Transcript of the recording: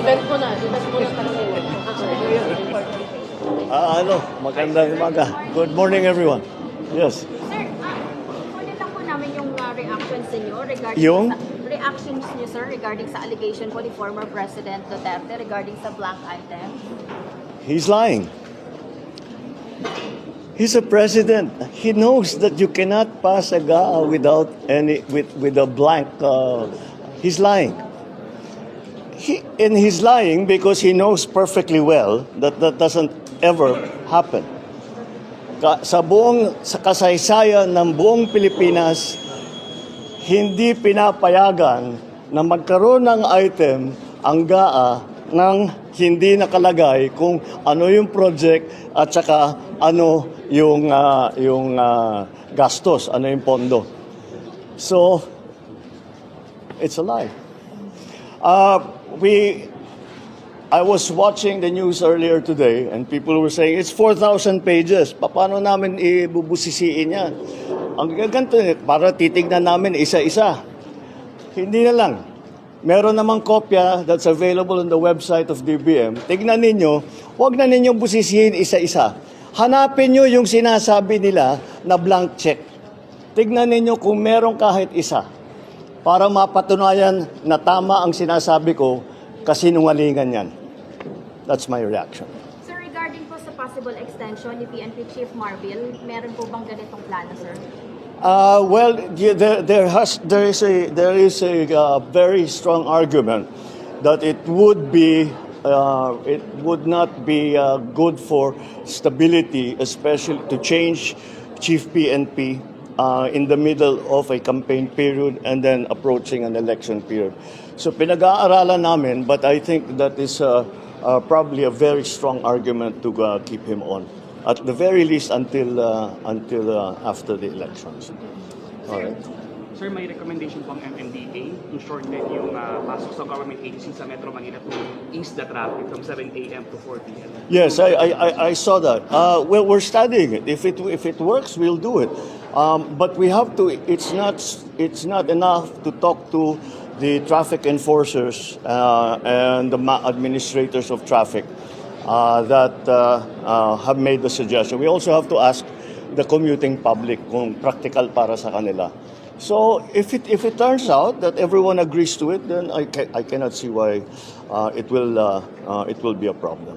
Event mo na tanongin. Magandang umaga. Good morning, everyone. Yes. Sir, kunin lang po namin yung reactions niyo regarding Yung? reactions niyo, sir, regarding sa allegation po ni former President Duterte regarding sa blank item. He's lying. He's a president. He knows that you cannot pass a GAA without with a blank. He's lying. He's lying because he knows perfectly well that that doesn't ever happen. Sa kasaysayan ng buong Pilipinas, hindi pinapayagan na magkaroon ng item ang GAA nang hindi nakalagay kung ano yung project at saka ano yung gastos, ano yung pondo. So, it's a lie. I was watching the news earlier today and people were saying, it's 4,000 pages. Paano namin ibubusisiin yan? Ang ganito, para titignan namin isa-isa. Hindi na lang. Meron namang kopya that's available on the website of DBM. Tignan ninyo, huwag na ninyong busisihin isa-isa. Hanapin nyo yung sinasabi nila na blank check. Tignan ninyo kung meron kahit isa para mapatunayan na tama ang sinasabi ko, kasinungalingan yan. That's my reaction. Sir, regarding po sa possible extension ni PNP Chief Marbil, meron po bang ganitong plano, sir? Well, there is a very strong argument that it would not be good for stability, especially to change Chief PNP in the middle of a campaign period and then approaching an election period. So pinag-aaralan namin, but I think that is probably a very strong argument to keep him on. At the very least until after the elections. All right. Sir, may recommendation po ang MMDA to shorten yung pasok sa government agency sa Metro Manila to ease the traffic from 7 a.m. to 4 p.m. Yes, I saw that. Well, we're studying it. If it works, we'll do it. But we have to. It's not enough to talk to the traffic enforcers and the administrators of traffic that have made the suggestion. We also have to ask the commuting public kung practical para sa kanila. So if it turns out that everyone agrees to it, then I cannot see why it will be a problem.